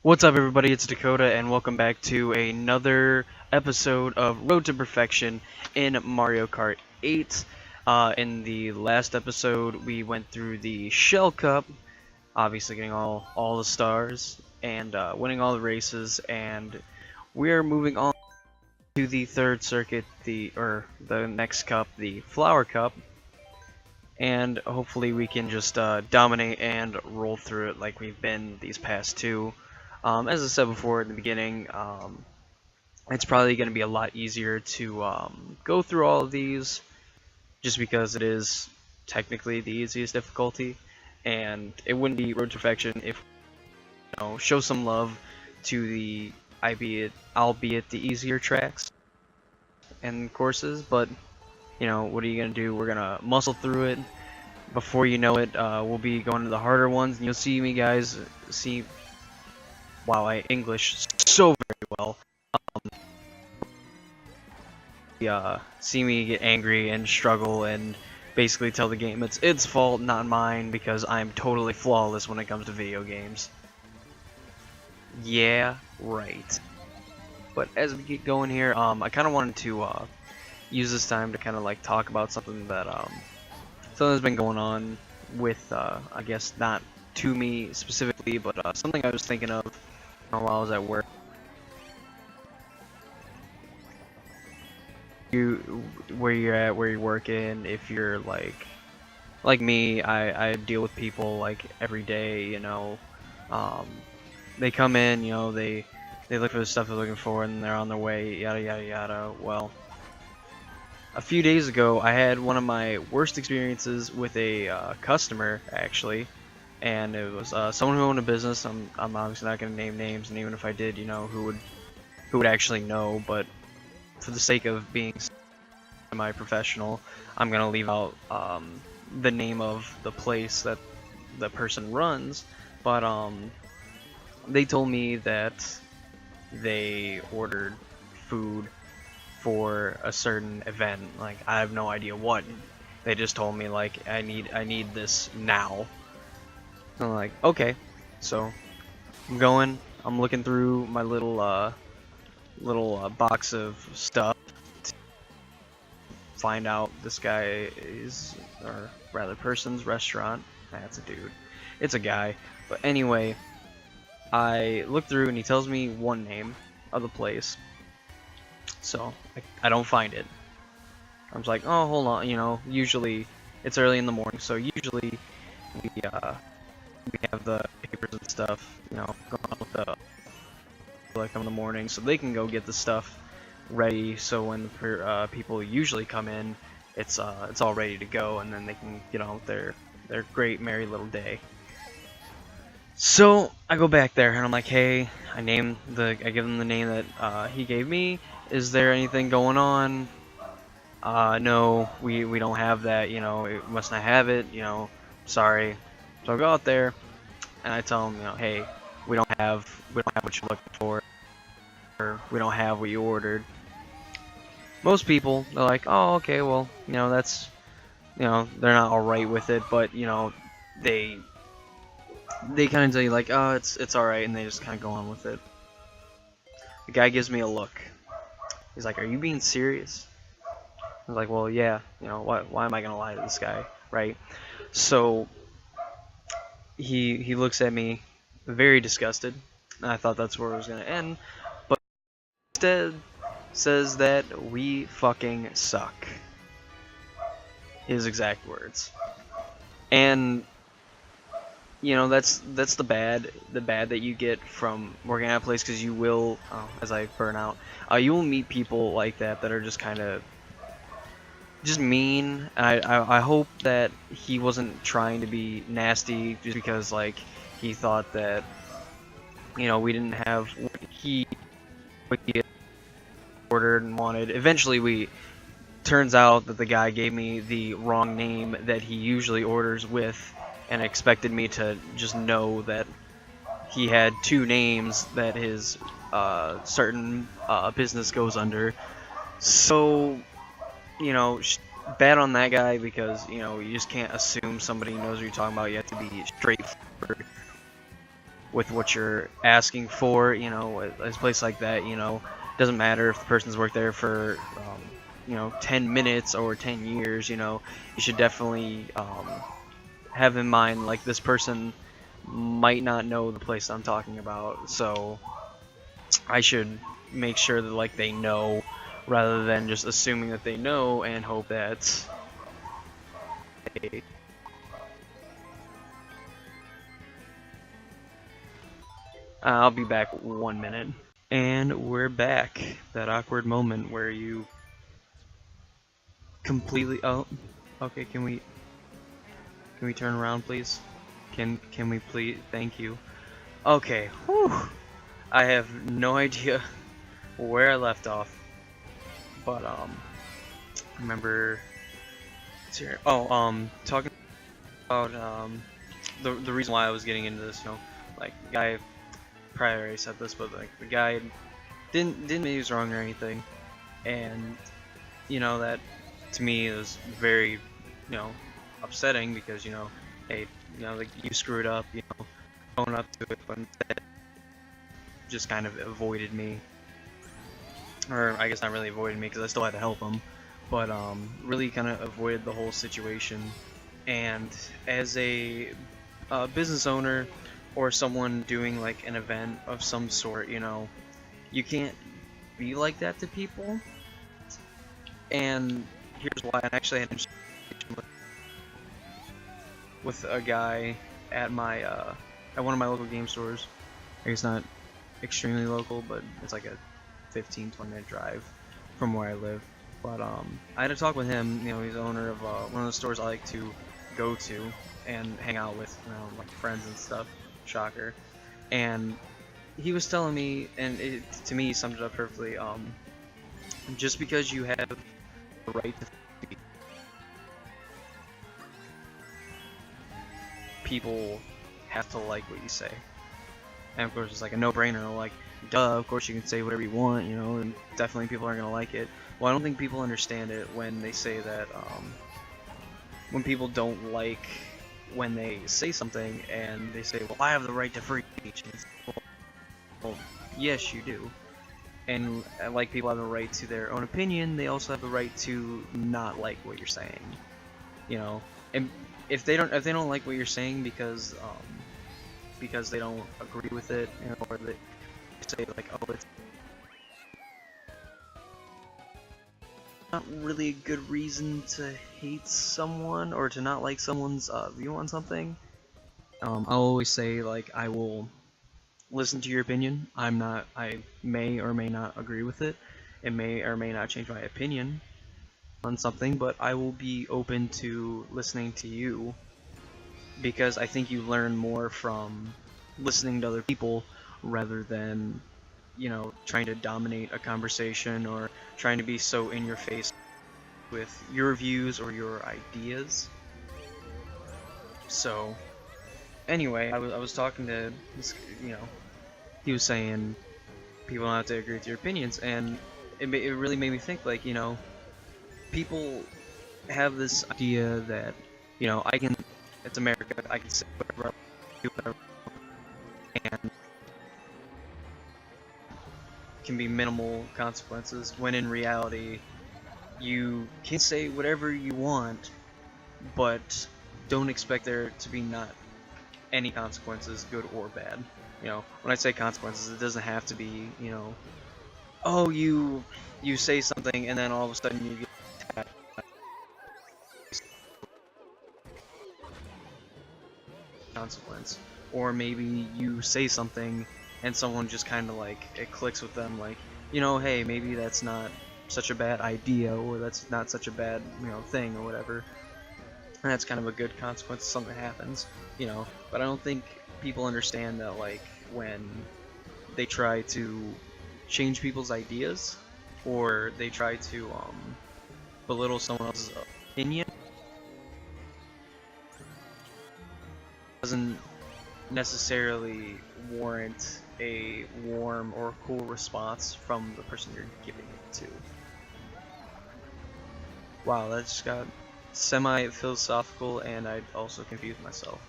What's up, everybody? It's Dakota, and welcome back to another episode of Road to Perfection in Mario Kart 8. In the last episode, we went through the Shell Cup, obviously getting all the stars and winning all the races, and we're moving on to the third circuit, the next cup, the Flower Cup, and hopefully we can just dominate and roll through it like we've been these past two. As I said before in the beginning, it's probably going to be a lot easier to go through all of these just because it is technically the easiest difficulty, and it wouldn't be Road to Perfection if show some love to the albeit the easier tracks and courses. But what are you going to do? We're going to muscle through it. Before you know it, we'll be going to the harder ones, and you'll see me guys see. Wow, I English so very well. See me get angry and struggle and basically tell the game it's its fault, not mine, because I'm totally flawless when it comes to video games. Yeah, right. But as we get going here, I kind of wanted to use this time to kind of like talk about something that's been going on with, I guess not to me specifically, but something I was thinking of while I was at work. Where you're working, if you're like me, I deal with people like every day, they come in, they look for the stuff they're looking for and they're on their way, yada yada yada. Well, a few days ago I had one of my worst experiences with a customer, actually. And it was someone who owned a business. I'm obviously not going to name names, and even if I did, who would actually know. But for the sake of being semi-professional, I'm going to leave out the name of the place that the person runs. But they told me that they ordered food for a certain event. Like, I have no idea what. They just told me like I need this now. I'm like, okay. So I'm looking through my little box of stuff to find out this guy or rather person's restaurant. That's a dude. It's a guy. But anyway, I look through and he tells me one name of the place. So I don't find it. I was like, oh, hold on. Usually it's early in the morning, so usually we have the papers and stuff, going on with the in the morning, so they can go get the stuff ready. So when the people usually come in, it's all ready to go, and then they can get on with their great merry little day. So I go back there and I'm like, hey, I give them the name that he gave me. Is there anything going on? No, we don't have that. It must not have it. Sorry. So I go out there and I tell them, hey, we don't have what you're looking for, or we don't have what you ordered. Most people, they're like, oh, okay, well, that's, they're not all right with it, but they kind of tell you like, oh, it's all right, and they just kind of go on with it. The guy gives me a look. He's like, are you being serious? I was like, well, yeah. Why am I gonna lie to this guy, right? So he looks at me very disgusted, and I thought that's where it was going to end, but instead says that we fucking suck. His exact words. And that's the bad that you get from working at a place, because you will, as I burn out, you will meet people like that are just kind of just mean. I hope that he wasn't trying to be nasty just because like he thought that we didn't have what he ordered and wanted. Eventually turns out that the guy gave me the wrong name that he usually orders with, and expected me to just know that he had two names that his certain business goes under. So bad on that guy, because you just can't assume somebody knows what you're talking about. You have to be straightforward with what you're asking for. You know, at a place like that, you know, doesn't matter if the person's worked there for 10 minutes or 10 years. You know, you should definitely have in mind, like, this person might not know the place I'm talking about, so I should make sure that, like, they know, rather than just assuming that they know and hope that they... I'll be back 1 minute. And we're back. That awkward moment where you completely... Oh, okay, can we turn around, please? Can we please? Thank you. Okay, whew. I have no idea where I left off, but remember, talking about the reason why I was getting into this, you know, like, the guy, probably already said this, but like, the guy didn't mean he was wrong or anything, and you know, that to me is very, you know, upsetting, because, you know, hey, you know, like, you screwed up, you know, going up to it, but instead just kind of avoided me. Or I guess not really avoided me, because I still had to help him, but really kind of avoided the whole situation. And as a business owner or someone doing like an event of some sort, you know, you can't be like that to people. And here's why. I actually had an conversation with a guy at my at one of my local game stores. I guess not extremely local, but it's like a 15-20 minute drive from where I live. But I had to talk with him. You know, he's the owner of one of the stores I like to go to and hang out with, you know, like, friends and stuff. Shocker. And he was telling me, and it, to me, he summed it up perfectly. Just because you have the right to speak, people have to like what you say. And of course, it's like a no-brainer. Like, duh, of course you can say whatever you want, you know, and definitely people aren't gonna like it. Well, I don't think people understand it when they say that, when people don't like when they say something and they say, well, I have the right to free speech. And it's, well, yes, you do. And like people have the right to their own opinion, they also have the right to not like what you're saying. You know, and if they don't like what you're saying because they don't agree with it, you know, or they say like, oh, it's not really a good reason to hate someone or to not like someone's view on something. I'll always say, like, I will listen to your opinion. I may or may not agree with it. It may or may not change my opinion on something, but I will be open to listening to you, because I think you learn more from listening to other people rather than, you know, trying to dominate a conversation or trying to be so in your face with your views or your ideas. So anyway, I was talking to this, you know, he was saying people don't have to agree with your opinions, and it really made me think, like, you know, people have this idea that, you know, it's America, I can say whatever, do whatever, and can be minimal consequences, when in reality, you can say whatever you want, but don't expect there to be not any consequences, good or bad. You know, when I say consequences, it doesn't have to be, you know, oh, you say something and then all of a sudden you get attacked. Consequence. Or maybe you say something and someone just kind of, like, it clicks with them, like, you know, hey, maybe that's not such a bad idea, or that's not such a bad, you know, thing, or whatever. And that's kind of a good consequence of something that happens, you know. But I don't think people understand that, like, when they try to change people's ideas, or they try to belittle someone else's opinion, doesn't necessarily warrant a warm or cool response from the person you're giving it to. Wow, that just got semi-philosophical, and I also confused myself.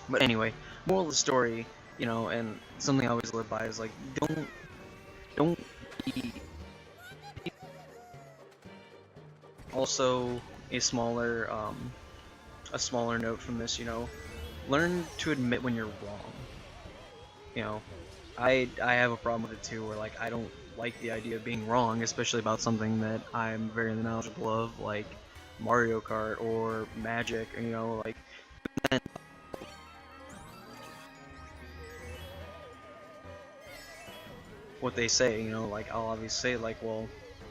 But anyway, moral of the story you know, and something I always live by is like, don't be. Also, a smaller note from this, you know, learn to admit when you're wrong. You know, I have a problem with it too, where like I don't like the idea of being wrong, especially about something that I'm very knowledgeable of, like Mario Kart or Magic. You know, like what they say. You know, like I'll obviously say like, well,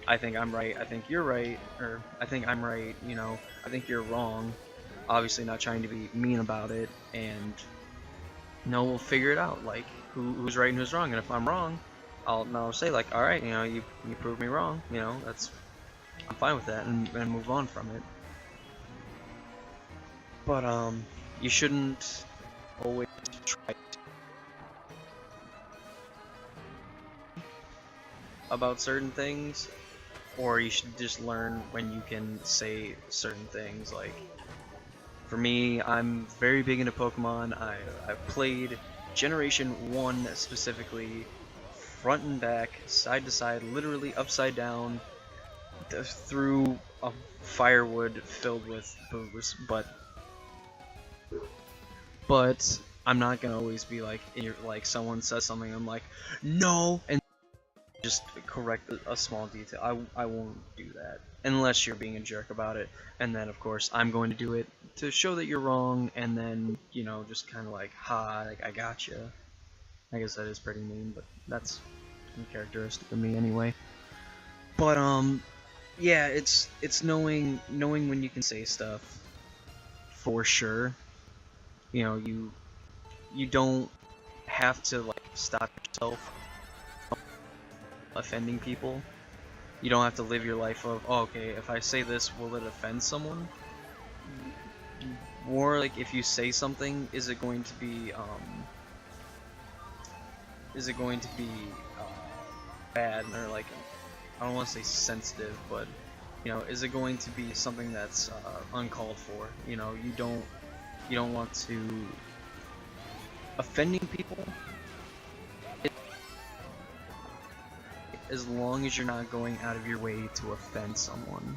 I think I'm right, I think you're right, or I think I'm right. You know, I think you're wrong. Obviously, not trying to be mean about it, and no, we'll figure it out. Like who's right and who's wrong. And if I'm wrong, I'll say like, all right, you know, you proved me wrong. You know, that's I'm fine with that and move on from it. But you shouldn't always try about certain things, or you should just learn when you can say certain things. Like for me, I'm very big into Pokemon. I've played Generation 1 specifically, front and back, side to side, literally upside down, through a firewood filled with booze, but I'm not gonna always be like, like someone says something, I'm like, no, and just correct a small detail. I won't do that unless you're being a jerk about it, and then of course I'm going to do it to show that you're wrong, and then you know just kind of like, ha, like, I gotcha. I guess that is pretty mean, but that's characteristic of me anyway. But yeah, it's knowing when you can say stuff for sure. You know, you don't have to like stop yourself from offending people. You don't have to live your life of, oh, okay, if I say this, will it offend someone? Or like if you say something, is it going to be bad, or like, I don't want to say sensitive, but you know, is it going to be something that's uncalled for? You know, you don't want to offending people, as long as you're not going out of your way to offend someone.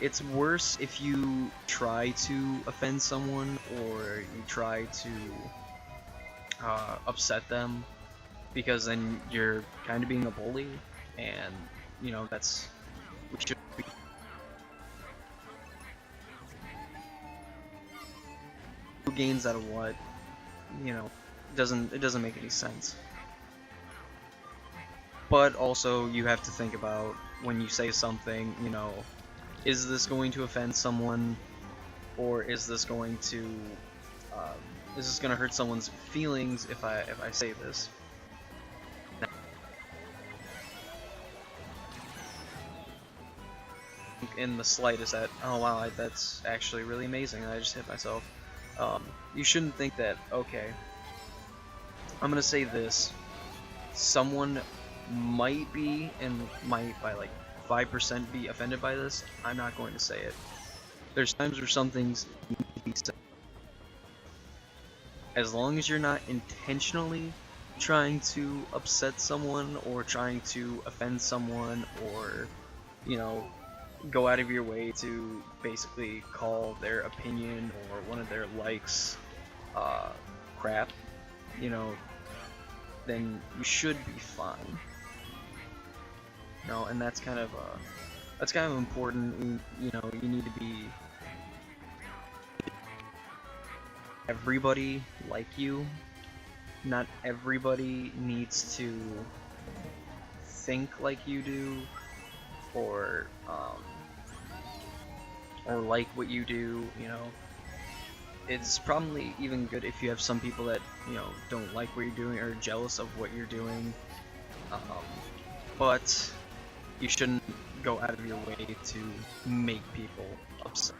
It's worse if you try to offend someone, or you try to upset them, because then you're kind of being a bully, and you know that's we should be. Who gains out of what? You know, it doesn't make any sense. But also, you have to think about when you say something. You know, is this going to offend someone, or is this going to um, hurt someone's feelings if I say this? In the slightest that, oh wow, that's actually really amazing, I just hit myself. You shouldn't think that, okay, I'm gonna say this, someone might be, and might by like 5% be offended by this, I'm not going to say it. There's times where some things need to be said. As long as you're not intentionally trying to upset someone, or trying to offend someone, or, you know, go out of your way to basically call their opinion or one of their likes crap, you know, then you should be fine. No, and that's kind of important. You know, you need to be everybody like you. Not everybody needs to think like you do, or like what you do. You know, it's probably even good if you have some people that, you know, don't like what you're doing or jealous of what you're doing. Um, but you shouldn't go out of your way to make people upset,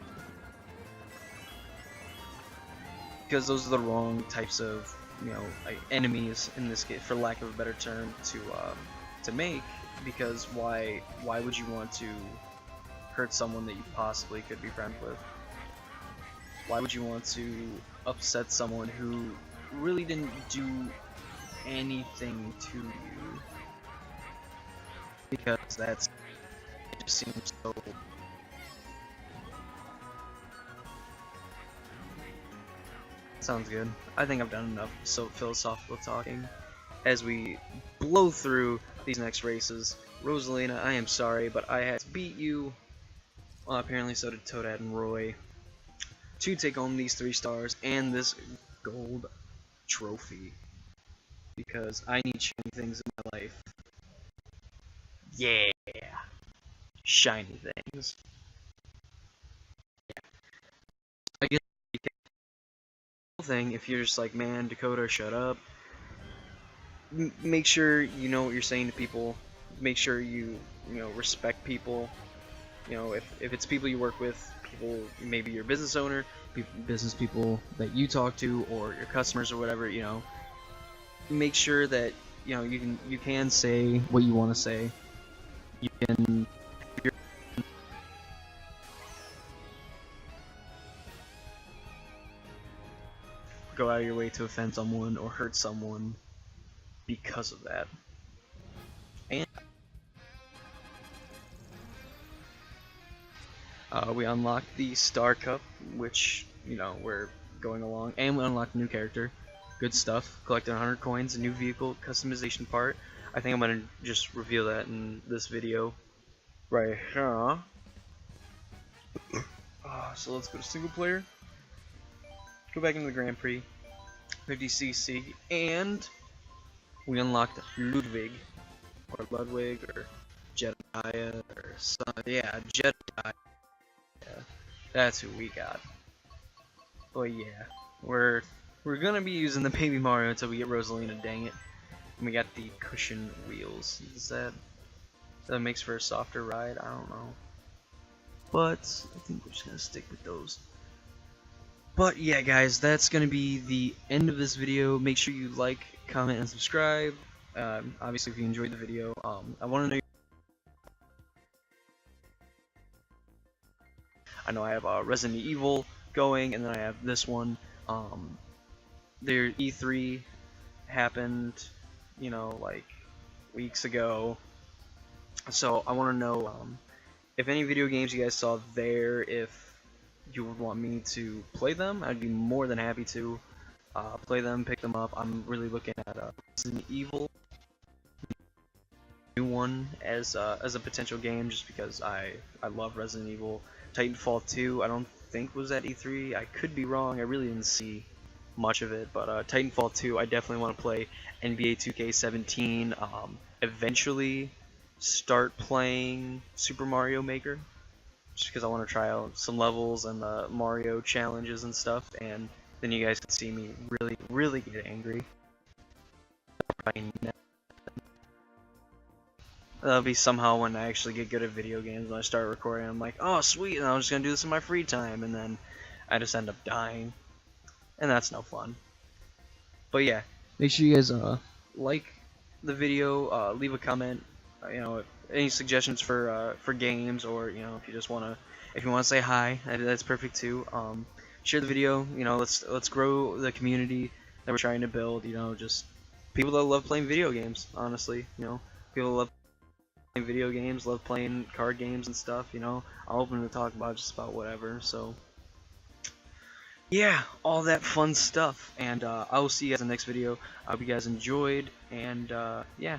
because those are the wrong types of, you know, like enemies in this case, for lack of a better term, to make. Because why would you want to hurt someone that you possibly could be friends with? Why would you want to upset someone who really didn't do anything to you? Because it just seems so. Sounds good. I think I've done enough so philosophical talking as we blow through these next races. Rosalina, I am sorry, but I had to beat you. Well, apparently so did Toadette and Roy, to take home these 3 stars and this gold trophy. Because I need shiny things in my life. Yeah! Shiny things. I guess the thing, if you're just like, man, Dakota, shut up, make sure you know what you're saying to people. Make sure you respect people. If it's people you work with, people, maybe your business owner, business people that you talk to, or your customers or whatever, make sure that you can say what you want to say. You can go out of your way to offend someone or hurt someone because of that. And we unlocked the Star Cup, which, we're going along, and we unlocked a new character. Good stuff. Collected 100 coins, a new vehicle customization part. I think I'm gonna just reveal that in this video right here. So let's go to single player. Go back into the Grand Prix, 50cc, and we unlocked Ludwig, or Ludwig, or Jedediah, or yeah, Jedediah. Yeah, that's who we got. But yeah, we're gonna be using the Baby Mario until we get Rosalina. Dang it! And we got the cushion wheels. Is that makes for a softer ride? I don't know, but I think we're just gonna stick with those. But yeah, guys, that's gonna be the end of this video. Make sure you like, comment, and subscribe. Obviously, if you enjoyed the video, I want to know. I know I have Resident Evil going, and then I have this one. Their E3 happened, like weeks ago. So I want to know if any video games you guys saw there, if you would want me to play them. I'd be more than happy to play them, pick them up. I'm really looking at Resident Evil, new one, as a potential game, just because I love Resident Evil. Titanfall 2, I don't think was at E3. I could be wrong. I really didn't see much of it, but Titanfall 2, I definitely want to play. NBA 2K17. Eventually, start playing Super Mario Maker, just because I want to try out some levels and the Mario challenges and stuff, and then you guys can see me really get angry. That'll be somehow when I actually get good at video games. When I start recording, I'm like, oh sweet, and I'm just gonna do this in my free time, and then I just end up dying, and that's no fun. But yeah, make sure you guys like the video, leave a comment, any suggestions for games, or if you just if you wanna say hi, that's perfect too. Share the video. Let's grow the community that we're trying to build. Just people that love playing video games. Honestly, people love playing video games, love playing card games and stuff. I'm open to talk about just about whatever. So yeah, all that fun stuff. And I will see you guys in the next video. I hope you guys enjoyed. And yeah.